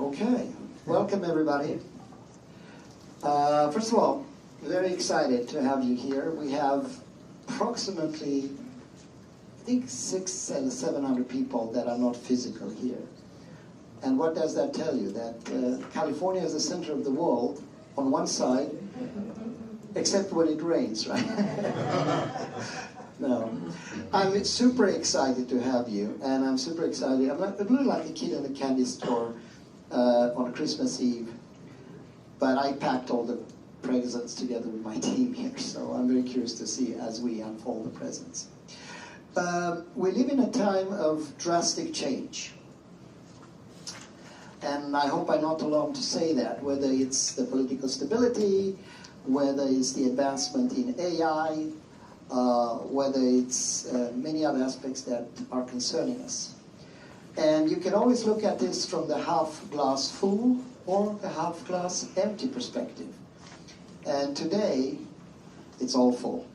Okay, welcome everybody. First of all, very excited to have you here. We have approximately, I think, 600 and 700 people that are not physical here. And what does that tell you? That California is the center of the world on one side, except when it rains, right? No. I'm super excited to have you, and I'm super excited. I'm a little like a kid in a candy store on Christmas Eve, but I packed all the presents together with my team here, so I'm very curious to see as we unfold the presents. We live in a time of drastic change. And I hope I'm not alone to say that, whether it's the political stability, whether it's the advancement in AI, whether it's many other aspects that are concerning us. And you can always look at this from the half glass full or the half glass empty perspective. And today, it's all full.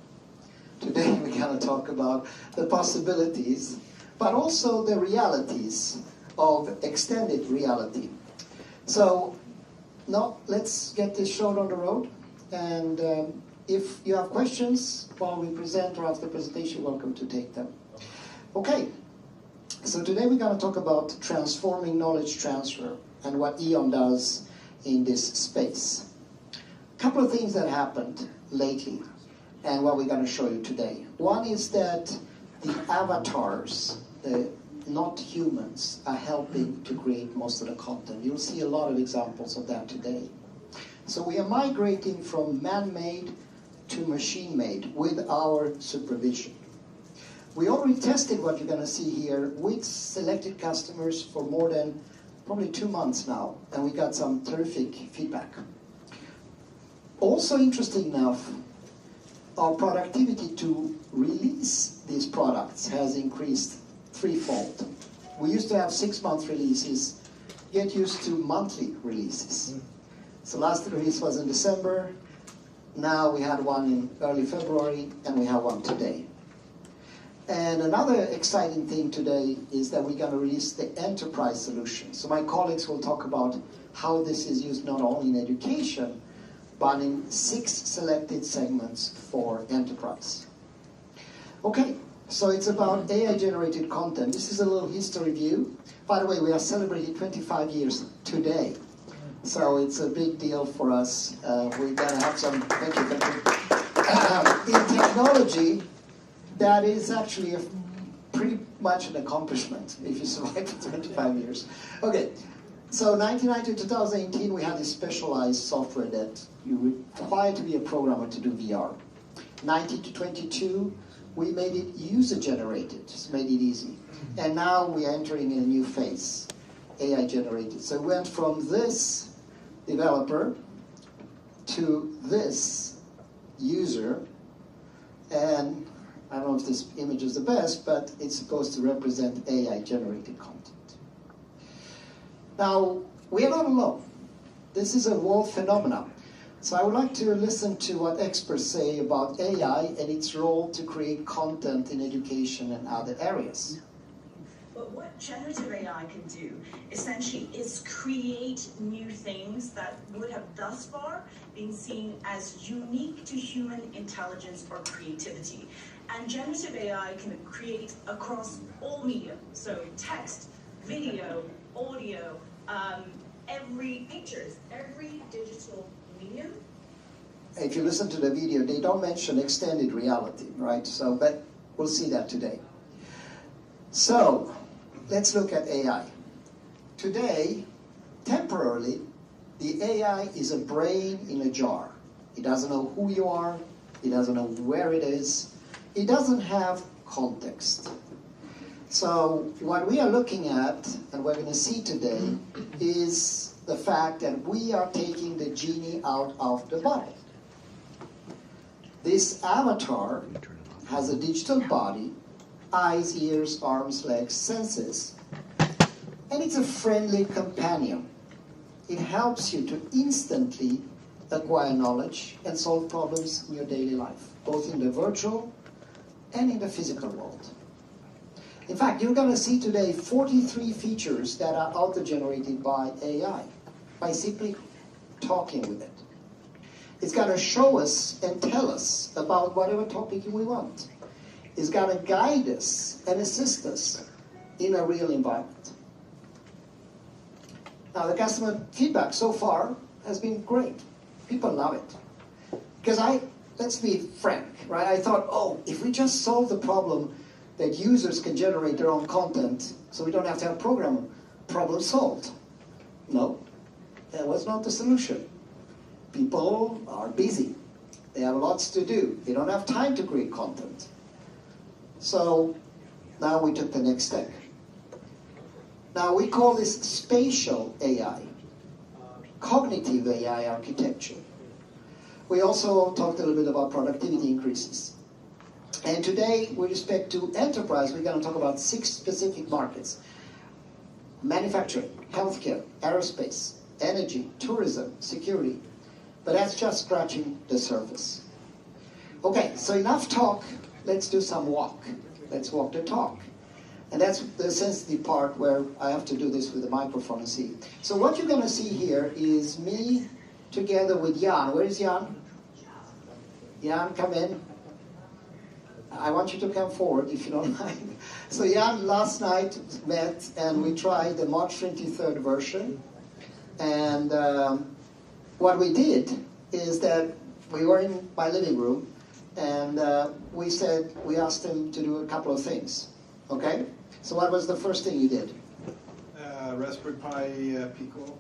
Today we're going to talk about the possibilities, but also the realities of extended reality. So now let's get this show on the road. And if you have questions while we present or after the presentation, welcome to take them. Okay, so today we're going to talk about transforming knowledge transfer and what EON does in this space. A couple of things that happened lately and what we're going to show you today. One is that the avatars, the not humans, are helping to create most of the content. You'll see a lot of examples of that today. So we are migrating from man-made to machine-made with our supervision. We already tested what you're going to see here with selected customers for more than probably 2 months now, and we got some terrific feedback. Also interesting enough, our productivity to release these products has increased threefold. We used to have 6-month releases, get used to monthly releases. So last release was in December, now we had one in early February, and we have one today. And another exciting thing today is that we're going to release the enterprise solution. So my colleagues will talk about how this is used not only in education, but in 6 selected segments for enterprise. Okay, so it's about AI-generated content. This is a little history view. By the way, we are celebrating 25 years today. So it's a big deal for us. We're going to have some, thank you. In technology, that is actually pretty much an accomplishment if you survive for 25 years. Okay, so 1990 to 2018, we had this specialized software that you required to be a programmer to do VR. 90 to 22, we made it user-generated, just made it easy. And now we are entering in a new phase, AI-generated. So we went from this developer to this user, and I don't know if this image is the best, but it's supposed to represent AI-generated content. Now, we are not alone. This is a world phenomenon. So I would like to listen to what experts say about AI and its role to create content in education and other areas. But what generative AI can do, essentially, is create new things that would have thus far been seen as unique to human intelligence or creativity. And generative AI can create across all media, so text, video, audio, every pictures, every digital medium. If you listen to the video, they don't mention extended reality, right? So, but we'll see that today. So, let's look at AI. Today, temporarily, the AI is a brain in a jar. It doesn't know who you are, it doesn't know where it is, it doesn't have context. So what we are looking at, and we're going to see today, is the fact that we are taking the genie out of the bottle. This avatar has a digital body, eyes, ears, arms, legs, senses, and it's a friendly companion. It helps you to instantly acquire knowledge and solve problems in your daily life, both in the virtual and in the physical world. In fact, you're going to see today 43 features that are auto-generated by AI, by simply talking with it. It's going to show us and tell us about whatever topic we want. It's going to guide us and assist us in a real environment. Now, the customer feedback so far has been great. People love it. Because let's be frank, right? I thought, oh, if we just solve the problem that users can generate their own content, so we don't have to have problem solved. No, that was not the solution. People are busy. They have lots to do. They don't have time to create content. So now we took the next step. Now we call this spatial AI, cognitive AI architecture. We also talked a little bit about productivity increases. And today, with respect to enterprise, we're going to talk about 6 specific markets. Manufacturing, healthcare, aerospace, energy, tourism, security. But that's just scratching the surface. Okay, so enough talk, let's do some walk. Let's walk the talk. And that's the sensitive part where I have to do this with the microphone and see. So what you're going to see here is me together with Jan. Where is Jan? Jan, come in. I want you to come forward if you don't mind. So Jan last night met and we tried the March 23rd version. And what we did is that we were in my living room and we asked him to do a couple of things. Okay? So what was the first thing you did? Raspberry Pi Pico.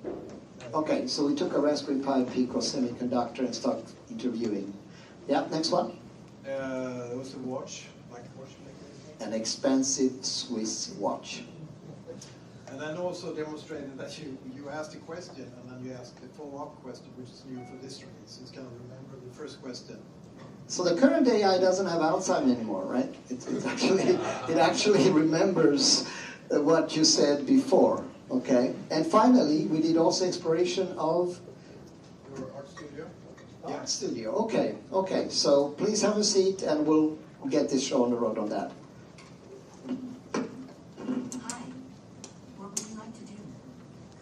Okay, so we took a Raspberry Pi Pico semiconductor and started interviewing. Yeah, next one. There was a watch, like a watch maker. An expensive Swiss watch. And then also demonstrated that you asked a question and then you asked a follow-up question, which is new for this release. It's kind of remember the first question. So the current AI doesn't have Alzheimer's anymore, right? It actually remembers what you said before, okay? And finally, we did also exploration of Your art studio? Art studio. Okay. So please have a seat, and we'll get this show on the road on that. Hi. What would you like to do?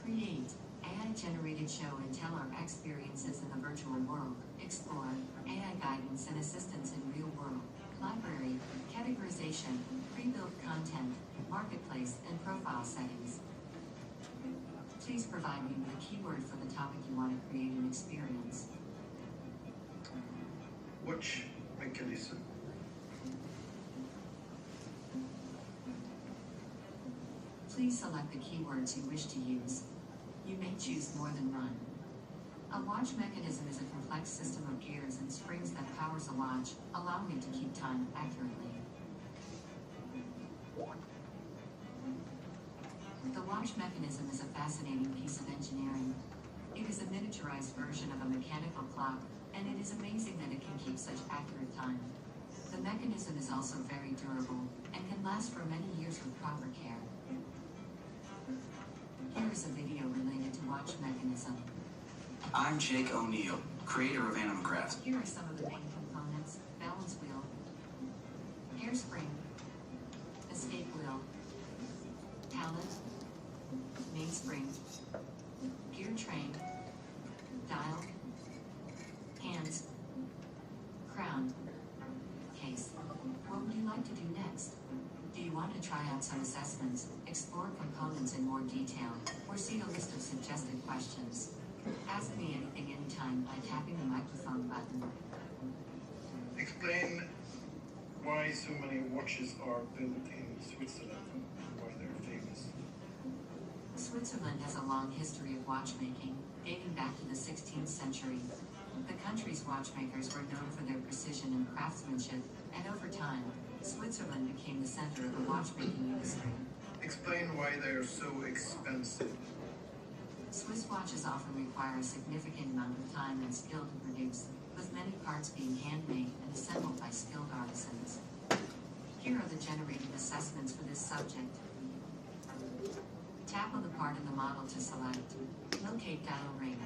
Create AI-generated show and tell our experiences in the virtual world. Explore AI guidance and assistance in real world. Library, categorization, pre-built content, marketplace, and profile settings. Please provide me with a keyword for the topic you want to create an experience. Watch mechanism. Please select the keywords you wish to use. You may choose more than one. A watch mechanism is a complex system of gears and springs that powers a watch, allowing it to keep time accurately. The watch mechanism is a fascinating piece of engineering. It is a miniaturized version of a mechanical clock, and it is amazing that it can keep such accurate time. The mechanism is also very durable, and can last for many years with proper care. Here is a video related to watch mechanism. I'm Jake O'Neill, creator of Animacraft. Here are some of the main components: balance wheel, hairspring, escape wheel, pallet, mainspring, gear train, dial, hands, crown, case. What would you like to do next? Do you want to try out some assessments, explore components in more detail, or see a list of suggested questions? Ask me anything anytime by tapping the microphone button. Explain why so many watches are built in Switzerland and why they're famous. Switzerland has a long history of watchmaking, dating back to the 16th century. The country's watchmakers were known for their precision and craftsmanship, and over time, Switzerland became the center of the watchmaking industry. Explain why they are so expensive. Swiss watches often require a significant amount of time and skill to produce, with many parts being handmade and assembled by skilled artisans. Here are the generated assessments for this subject. Tap on the part in the model to select. Locate dial ring.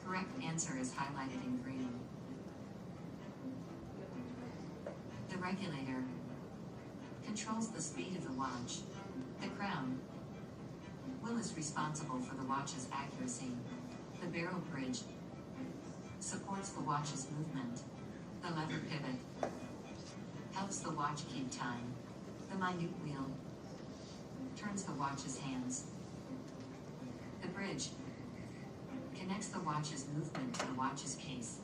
Correct answer is highlighted in green. Regulator controls the speed of the watch. The crown wheel is responsible for the watch's accuracy. The barrel bridge supports the watch's movement. The lever pivot helps the watch keep time. The minute wheel turns the watch's hands. The bridge connects the watch's movement to the watch's case.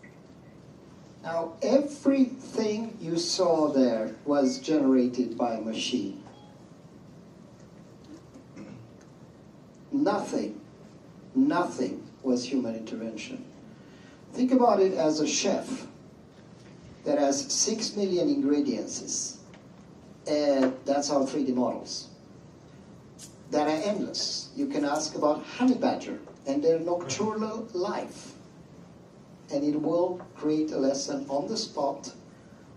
Now, everything you saw there was generated by a machine. Nothing was human intervention. Think about it as a chef that has 6 million ingredients, and that's our 3D models, that are endless. You can ask about honey badger and their nocturnal life, and it will create a lesson on the spot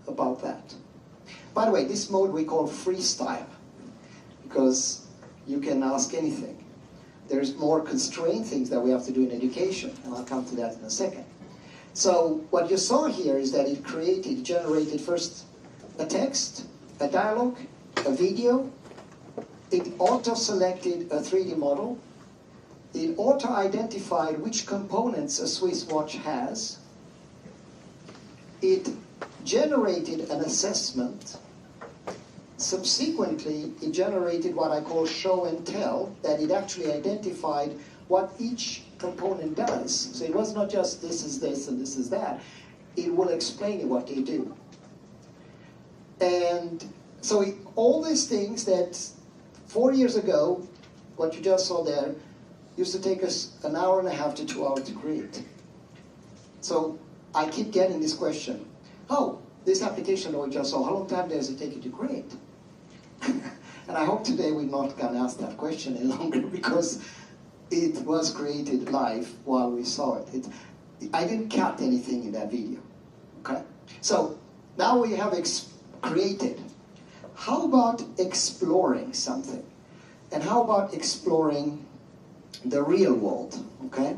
about that. By the way, this mode we call freestyle, because you can ask anything. There's more constrained things that we have to do in education, and I'll come to that in a second. So what you saw here is that it generated first a text, a dialogue, a video. It auto-selected a 3D model. It auto-identified which components a Swiss watch has. It generated an assessment. Subsequently, it generated what I call show and tell, that it actually identified what each component does. So it was not just this is this and this is that. It will explain you what they do. And so all these things that 4 years ago, what you just saw there, used to take us 1.5 hours to 2 hours to create. So I keep getting this question, oh, this application that we just saw, how long time does it take you to create? And I hope today we're not going to ask that question any longer, because it was created live while we saw it. I didn't cut anything in that video. Okay? So now we have created. How about exploring something? And how about exploring the real world? Okay?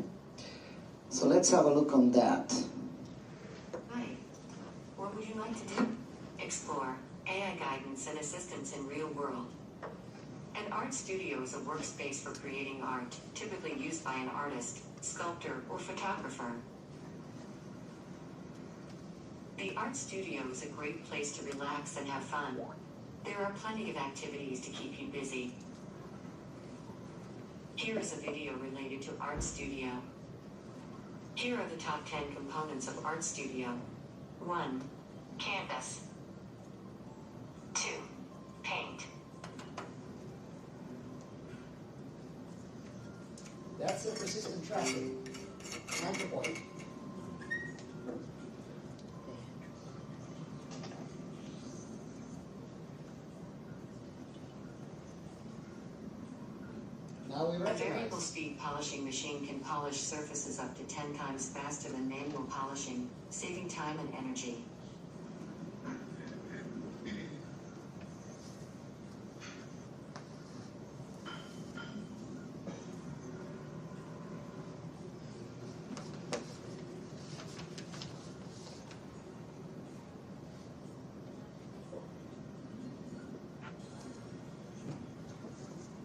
So let's have a look on that. Hi. What would you like to do? Explore AI guidance and assistance in real world. An art studio is a workspace for creating art, typically used by an artist, sculptor, or photographer. The art studio is a great place to relax and have fun. There are plenty of activities to keep you busy. Here is a video related to Art Studio. Here are the top 10 components of Art Studio. 1. Canvas. 2. Paint. That's a persistent traffic. Anchor point. Now we A recognize. variable speed polishing machine can polish surfaces up to 10 times faster than manual polishing, saving time and energy.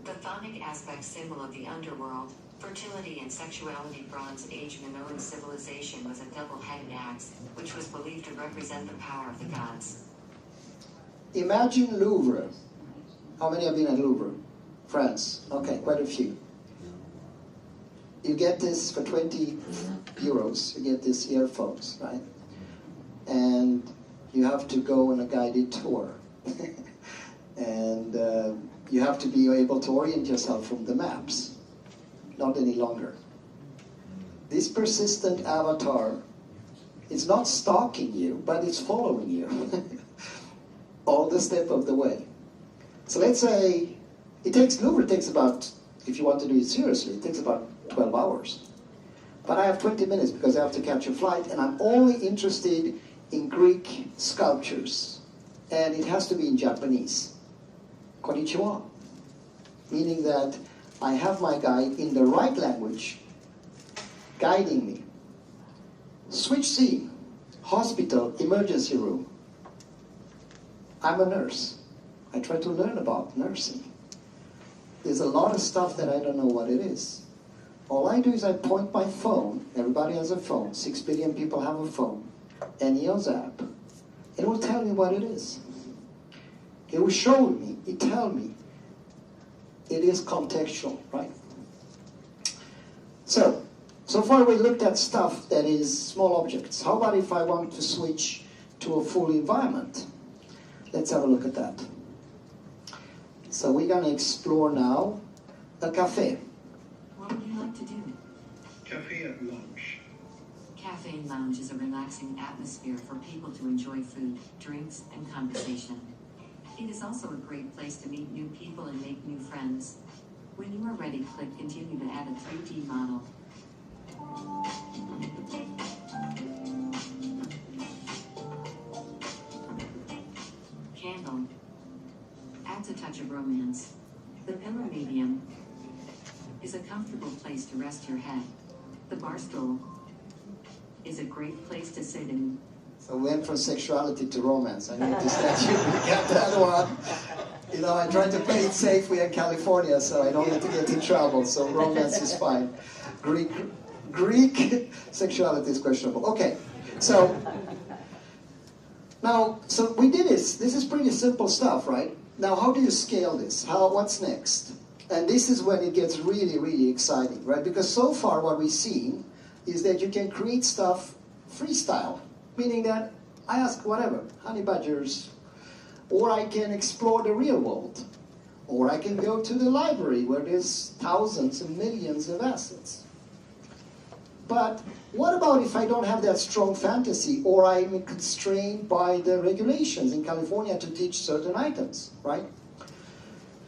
The chthonic aspect symbol of the underworld, fertility and sexuality. Bronze Age Minoan civilization was a double-headed axe, which was believed to represent the power of the gods. Imagine Louvre. How many have been at Louvre? France. Okay, quite a few. You get this for 20 euros. You get these earphones, right? And you have to go on a guided tour. And you have to be able to orient yourself from the maps. Not any longer. This persistent avatar, it's not stalking you, but it's following you. All the step of the way. So let's say, Louvre takes about, if you want to do it seriously, it takes about 12 hours. But I have 20 minutes because I have to catch a flight, and I'm only interested in Greek sculptures. And it has to be in Japanese. Konnichiwa. Meaning that I have my guide in the right language guiding me. Switch scene, hospital, emergency room. I'm a nurse. I try to learn about nursing. There's a lot of stuff that I don't know what it is. All I do is I point my phone. Everybody has a phone. 6 billion people have a phone. And EON's app. It will tell me what it is. It will show me. It tell me. It is contextual, right? So far we looked at stuff that is small objects. How about if I want to switch to a full environment? Let's have a look at that. So we're going to explore now a cafe. What would you like to do? Cafe at lunch. Cafe and lounge is a relaxing atmosphere for people to enjoy food, drinks, and conversation. It is also a great place to meet new people and make new friends. When you are ready, click Continue to add a 3D model. Candle adds a touch of romance. The pillow medium is a comfortable place to rest your head. The bar stool is a great place to sit in. So we went from sexuality to romance. I noticed that you got that one. You know, I tried to play it safe. We're in California, so I don't need to get in trouble. So romance is fine. Greek sexuality is questionable. Okay, so we did this. This is pretty simple stuff, right? Now, how do you scale this? What's next? And this is when it gets really, really exciting, right? Because so far what we've seen is that you can create stuff freestyle, meaning that I ask whatever, honey badgers, or I can explore the real world, or I can go to the library where there's thousands and millions of assets. But what about if I don't have that strong fantasy, or I'm constrained by the regulations in California to teach certain items, right?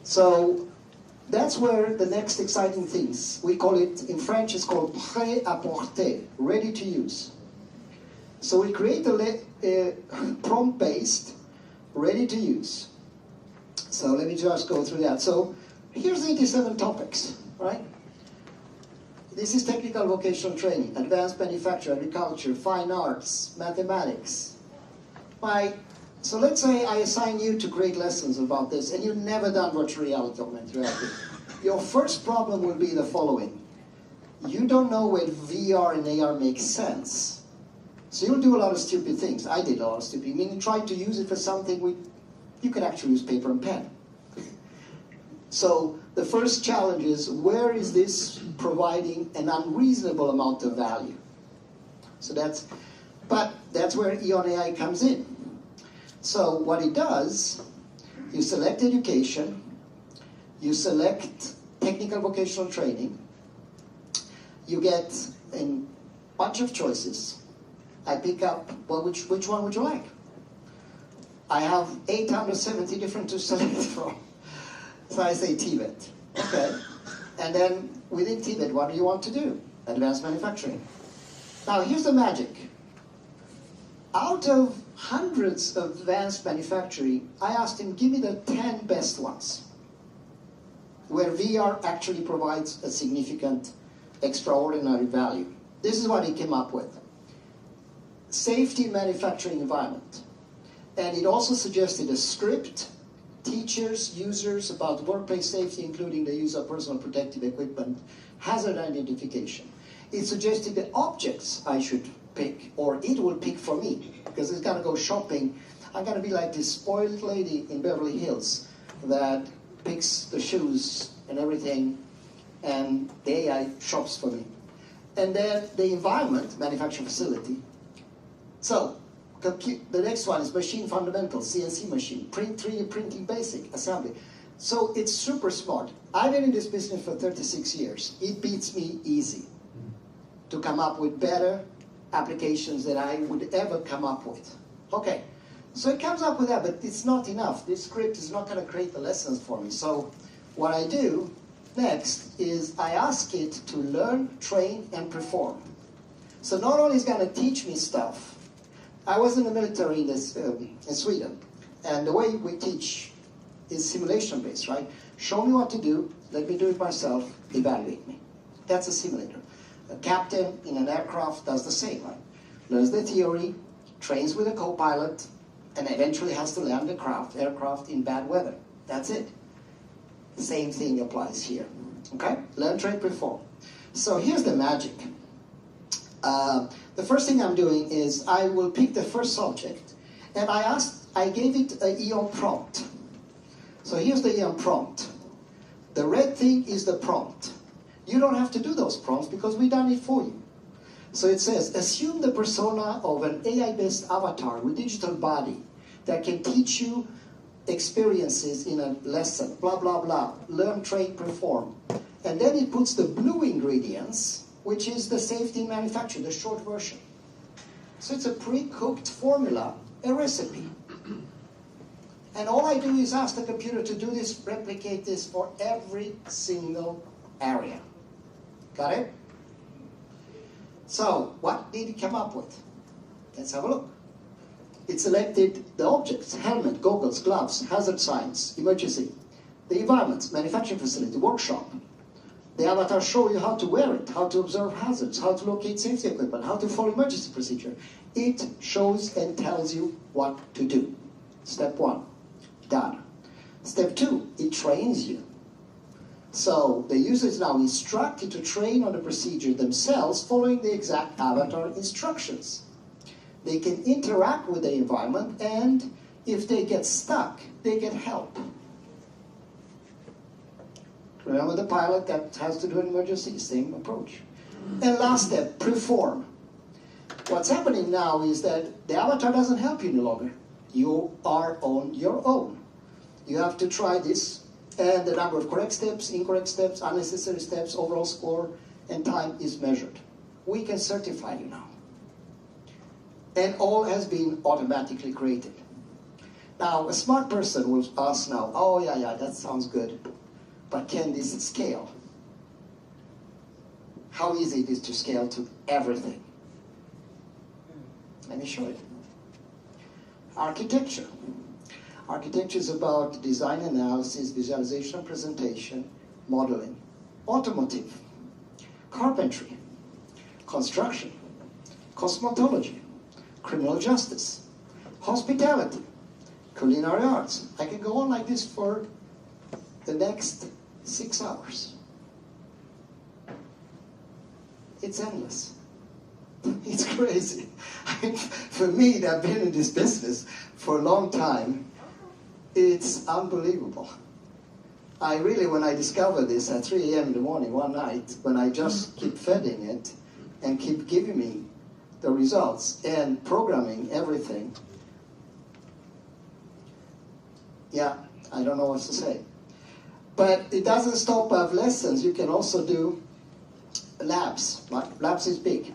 So that's where the next exciting things, we call it, in French it's called prêt à porter, ready to use. So we create a prompt-based, ready to use. So let me just go through that. So here's 87 topics, right? This is technical vocational training, advanced manufacturing, agriculture, fine arts, mathematics. So let's say I assign you to create lessons about this, and you've never done virtual reality, augmented reality. Your first problem will be the following. You don't know where VR and AR make sense. So you'll do a lot of stupid things. I did a lot of stupid things. Meaning try to use it for something you could actually use paper and pen. So the first challenge is, where is this providing an unreasonable amount of value? So that's where EON AI comes in. So what it does, you select education, you select technical vocational training, you get a bunch of choices. I pick up, well, which one would you like? I have 870 different to select from. So I say Tibet, okay. And then within Tibet, what do you want to do? Advanced manufacturing. Now here's the magic. Out of hundreds of advanced manufacturing, I asked him, give me the 10 best ones, where VR actually provides a significant, extraordinary value. This is what he came up with. Safety manufacturing environment. And it also suggested a script, teachers, users about workplace safety, including the use of personal protective equipment, hazard identification. It suggested the objects I should pick, or it will pick for me, because it's gonna go shopping. I'm gonna be like this spoiled lady in Beverly Hills that picks the shoes and everything, and the AI shops for me. And then the environment, manufacturing facility. So, the next one is machine fundamentals, CNC machine, 3D printing basic, assembly. So it's super smart. I've been in this business for 36 years. It beats me easy to come up with better applications that I would ever come up with. Okay, so it comes up with that, but it's not enough. This script is not going to create the lessons for me. So what I do next is I ask it to learn, train, and perform. So not only is it going to teach me stuff. I was in the military in Sweden, and the way we teach is simulation-based, right? Show me what to do, let me do it myself, evaluate me. That's a simulator. A captain in an aircraft does the same, right? Learns the theory, trains with a co-pilot, and eventually has to land the aircraft in bad weather. That's it. Same thing applies here. Okay? Learn, train, perform. So here's the magic. The first thing I'm doing is I will pick the first subject, and I gave it an EON prompt. So here's the EON prompt. The red thing is the prompt. You don't have to do those prompts because we've done it for you. So it says, assume the persona of an AI-based avatar with digital body that can teach you experiences in a lesson, blah, blah, blah, learn, train, perform. And then it puts the blue ingredients, which is the safety in manufacture, the short version. So it's a pre-cooked formula, a recipe. And all I do is ask the computer to do this, replicate this for every single area. Got it? So, what did it come up with? Let's have a look. It selected the objects: helmet, goggles, gloves, hazard signs, emergency, the environment, manufacturing facility, workshop. The avatar shows you how to wear it, how to observe hazards, how to locate safety equipment, how to follow emergency procedure. It shows and tells you what to do. Step 1, done. Step 2, it trains you. So the user is now instructed to train on the procedure themselves, following the exact avatar instructions. They can interact with the environment, and if they get stuck, they get help. Remember the pilot that has to do an emergency? Same approach. And last step, perform. What's happening now is that the avatar doesn't help you any longer. You are on your own. You have to try this, and the number of correct steps, incorrect steps, unnecessary steps, overall score, and time is measured. We can certify you now. And all has been automatically created. Now, a smart person will ask now, oh yeah, that sounds good, but can this scale? How easy it is to scale to everything? Let me show you. Architecture. Architecture is about design analysis, visualization, presentation, modeling. Automotive, carpentry, construction, cosmetology, criminal justice, hospitality, culinary arts. I can go on like this for the next 6 hours. It's endless. It's crazy. I mean, for me, that I've been in this business for a long time, it's unbelievable. I really, when I discovered this at 3 a.m. in the morning one night, when I just keep feeding it and keep giving me the results and programming everything, yeah, I don't know what to say. But it doesn't stop at lessons. You can also do labs. Labs is big.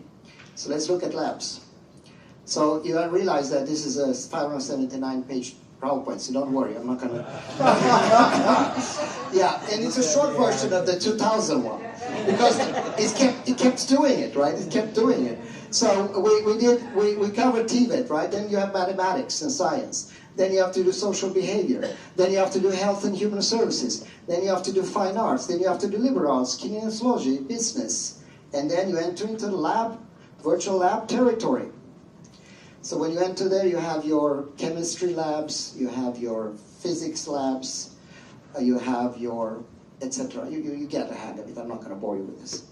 So let's look at labs. So you realize that this is a 579-page PowerPoint, so don't worry, I'm not going to... Yeah, and it's a short version of the 2000 one, because it kept doing it, right? It kept doing it. So we covered TVET, right? Then you have mathematics and science. Then you have to do social behavior. Then you have to do health and human services. Then you have to do fine arts. Then you have to do liberal arts, kinesiology, business. And then you enter into the lab, virtual lab territory. So when you enter there, you have your chemistry labs, you have your physics labs, you have your etc. You get the hang of it. I'm not going to bore you with this.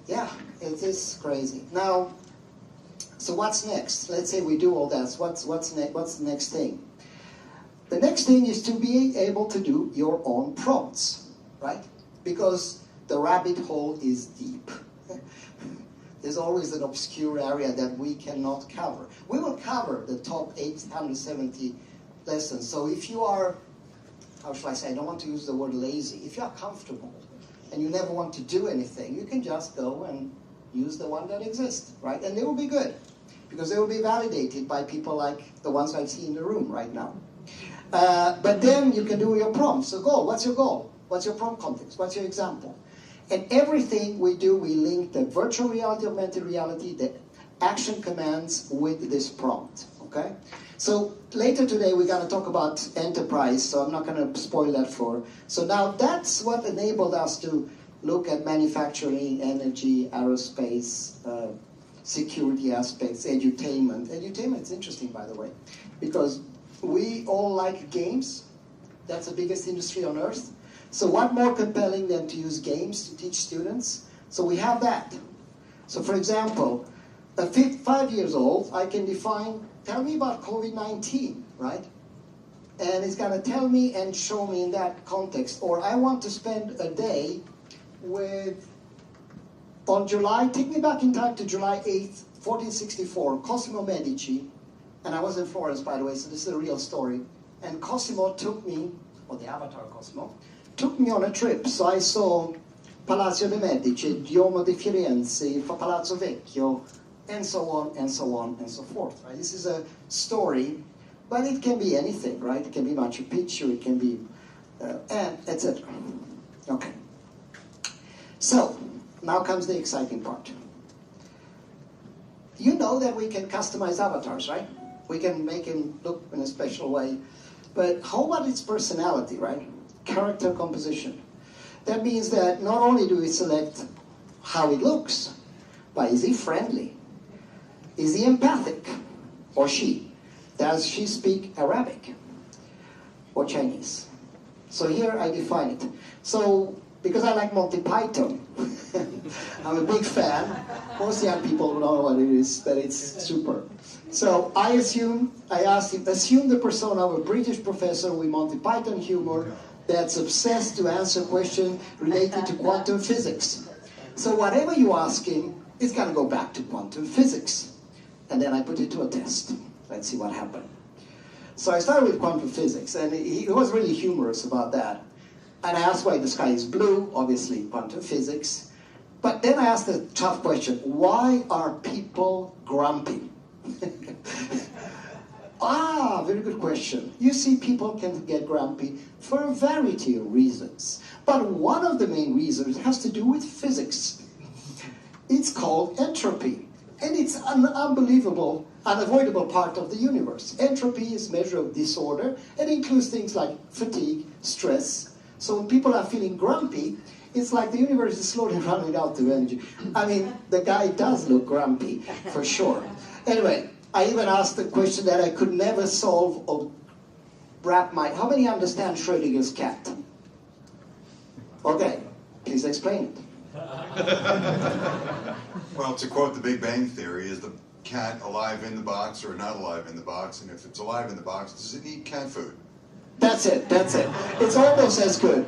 Yeah, it is crazy. Now, so what's next? Let's say we do all that. What's the next thing? The next thing is to be able to do your own prompts, right? Because the rabbit hole is deep. There's always an obscure area that we cannot cover. We will cover the top 870 lessons. So if you are, how shall I say, I don't want to use the word lazy. If you are comfortable and you never want to do anything, you can just go and use the one that exists, right? And they will be good, because they will be validated by people like the ones I see in the room right now. But then you can do your prompts. So goal, what's your goal? What's your prompt context? What's your example? And everything we do, we link the virtual reality, augmented reality, the action commands with this prompt, okay? So later today we're going to talk about enterprise, so I'm not going to spoil that for. So now that's what enabled us to look at manufacturing, energy, aerospace, security aspects, edutainment. Edutainment is interesting, by the way, because we all like games. That's the biggest industry on earth. So what more compelling than to use games to teach students? So we have that. So for example, at 5 years old, I can define, tell me about COVID-19, right? And it's gonna tell me and show me in that context. Or I want to spend a day with, on July, take me back in time to July 8th, 1464, Cosimo Medici, and I was in Florence, by the way, so this is a real story. And Cosimo took me, or the avatar Cosimo, took me on a trip. So I saw Palazzo de' Medici, Duomo di Firenze, Palazzo Vecchio, and so on, and so on, and so forth. Right? This is a story, but it can be anything, right? It can be Machu Picchu, it can be, and etc. Okay. So, now comes the exciting part. You know that we can customize avatars, right? We can make him look in a special way. But how about its personality, right? Character composition. That means that not only do we select how he looks, but is he friendly? Is he empathic? Or she? Does she speak Arabic? Or Chinese? So here I define it. So, because I like Monty Python, I'm a big fan. Most young people don't know what it is, but it's super. So I asked him, assume the persona of a British professor with Monty Python humor that's obsessed to answer questions related to quantum physics. So whatever you ask him, it's gonna go back to quantum physics. And then I put it to a test. Let's see what happened. So I started with quantum physics, and he was really humorous about that. And I asked why the sky is blue, obviously quantum physics. But then I asked a tough question, why are people grumpy? Very good question. You see, people can get grumpy for a variety of reasons. But one of the main reasons has to do with physics. It's called entropy. And it's an unbelievable, unavoidable part of the universe. Entropy is a measure of disorder and includes things like fatigue, stress. So when people are feeling grumpy, it's like the universe is slowly running out of energy. I mean, the guy does look grumpy, for sure. Anyway, I even asked a question that I could never solve or wrap my... How many understand Schrödinger's cat? Okay, please explain it. Well, to quote the Big Bang Theory, is the cat alive in the box or not alive in the box? And if it's alive in the box, does it eat cat food? That's it, that's it. It's almost as good.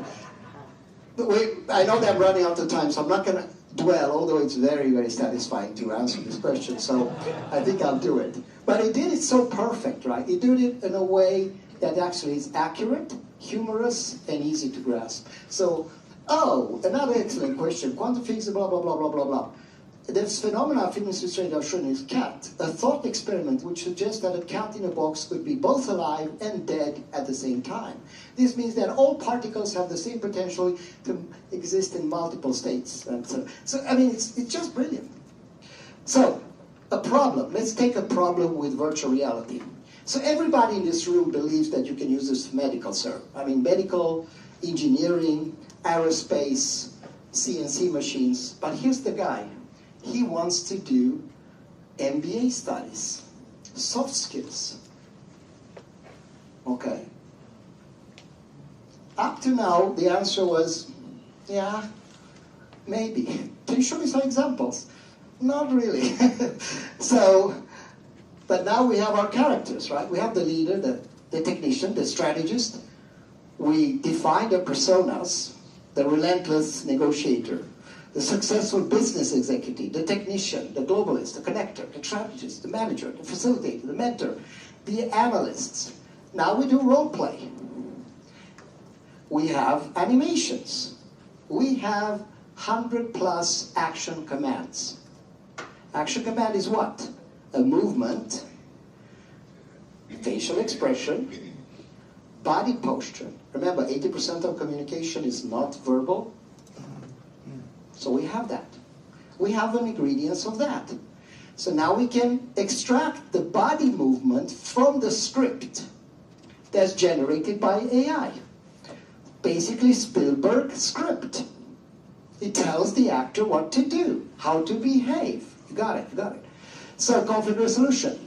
I know that I'm running out of time, so I'm not going to dwell, although it's very, very satisfying to answer this question, so I think I'll do it. But he did it so perfect, right? He did it in a way that actually is accurate, humorous, and easy to grasp. So, another excellent question. Quantum physics, blah, blah, blah, blah, blah, blah. This phenomena of illustrated of Schrödinger's cat, a thought experiment which suggests that a cat in a box could be both alive and dead at the same time. This means that all particles have the same potential to exist in multiple states. And so I mean, it's just brilliant. So, a problem. Let's take a problem with virtual reality. So everybody in this room believes that you can use this for medical, sir. I mean, medical, engineering, aerospace, CNC machines. But here's the guy. He wants to do MBA studies, soft skills. Okay. Up to now, the answer was, yeah, maybe. Can you show me some examples? Not really. So, but now we have our characters, right? We have the leader, the technician, the strategist. We define their personas, the relentless negotiator, the successful business executive, the technician, the globalist, the connector, the strategist, the manager, the facilitator, the mentor, the analysts. Now we do role play. We have animations. We have 100+ action commands. Action command is what? A movement, facial expression, body posture. Remember, 80% of communication is not verbal. So we have that. We have an ingredients of that. So now we can extract the body movement from the script that's generated by AI. Basically Spielberg script. It tells the actor what to do, how to behave. You got it, you got it. So conflict resolution.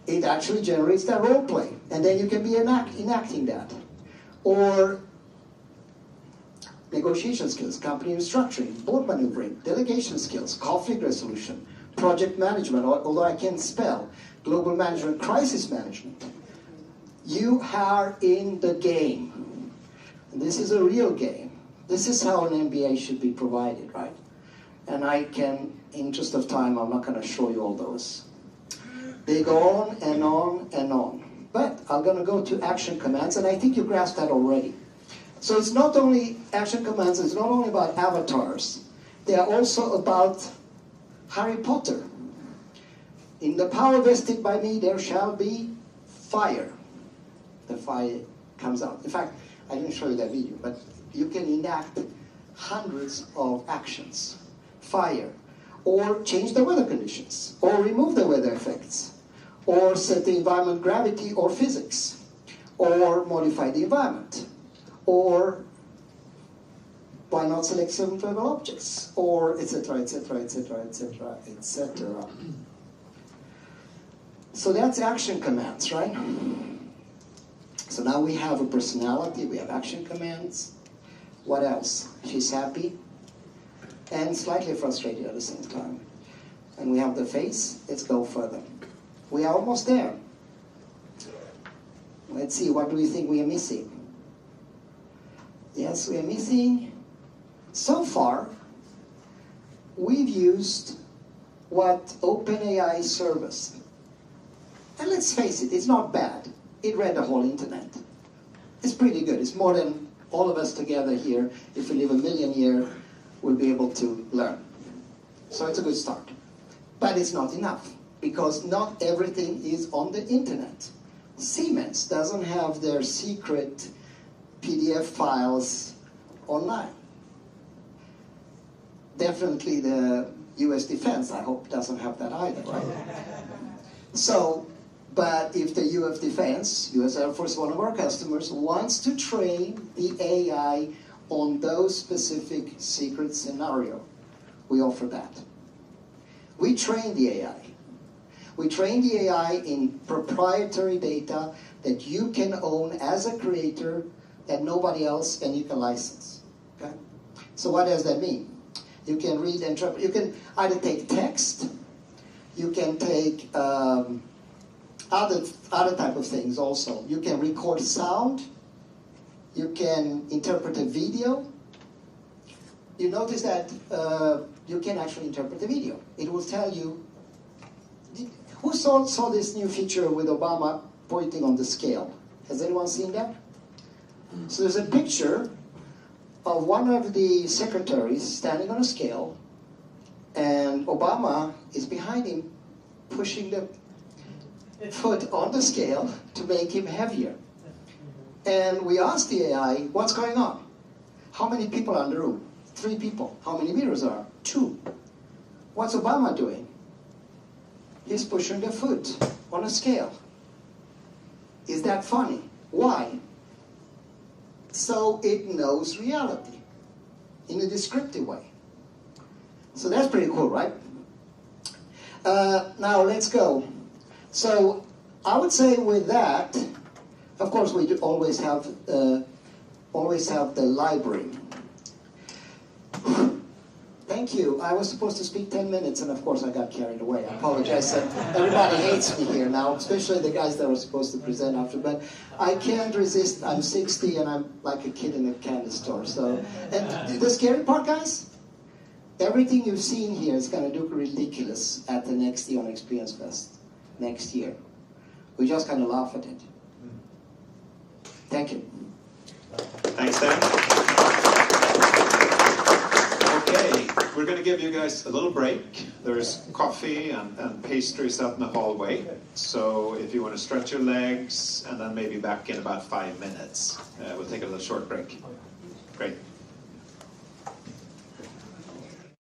It actually generates that role play, and then you can be enacting that. Or negotiation skills, company restructuring, board maneuvering, delegation skills, conflict resolution, project management, although I can't spell, global management, crisis management. You are in the game. And this is a real game. This is how an MBA should be provided, right? And I can, in interest of time, I'm not going to show you all those. They go on and on and on. But I'm going to go to action commands, and I think you grasped that already. So it's not only action commands, it's not only about avatars. They are also about Harry Potter. In the power vested by me, there shall be fire. The fire comes out. In fact, I didn't show you that video, but you can enact hundreds of actions. Fire, or change the weather conditions, or remove the weather effects, or set the environment gravity or physics, or modify the environment, or why not select certain level objects, or etc., etc., etc., etc., etc. So that's action commands, right? So now we have a personality, we have action commands. What else? She's happy and slightly frustrated at the same time. And we have the face. Let's go further. We are almost there. Let's see, what do we think we are missing? Yes, we are missing. So far, we've used what OpenAI serves us. And let's face it, it's not bad. It read the whole internet. It's pretty good. It's more than all of us together here, if we live 1,000,000 years, will be able to learn. So it's a good start. But it's not enough, because not everything is on the internet. Siemens doesn't have their secret PDF files online. Definitely the US Defense, I hope, doesn't have that either, right? So, but if the US Defense, US Air Force, one of our customers, wants to train the AI on those specific secret scenario, we offer that. We train the AI. We train the AI in proprietary data that you can own as a creator that nobody else, and you can license. Okay? So what does that mean? You can read and interpret. You can either take text, you can take other type of things also. You can record sound, you can interpret a video. You notice that you can actually interpret a video. It will tell you. Who saw this new feature with Obama pointing on the scale? Has anyone seen that? So there's a picture of one of the secretaries standing on a scale, and Obama is behind him, pushing the foot on the scale to make him heavier. And we asked the AI, what's going on? How many people are in the room? 3 people. How many meters are? 2. What's Obama doing? He's pushing the foot on a scale. Is that funny? Why? So it knows reality in a descriptive way. So that's pretty cool, right? Now let's go. So I would say with that, of course, we do always have the library. Thank you. I was supposed to speak 10 minutes, and of course I got carried away. I apologize. Everybody hates me here now, especially the guys that were supposed to present after. But I can't resist. I'm 60, and I'm like a kid in a candy store. So, and the scary part, guys, everything you've seen here is going to look ridiculous at the next EON Experience Fest next year. We just kind of laugh at it. Thank you. Thanks, Dan. Okay, we're going to give you guys a little break. There's coffee and pastries out in the hallway. So if you want to stretch your legs, and then maybe back in about 5 minutes. We'll take a little short break. Great.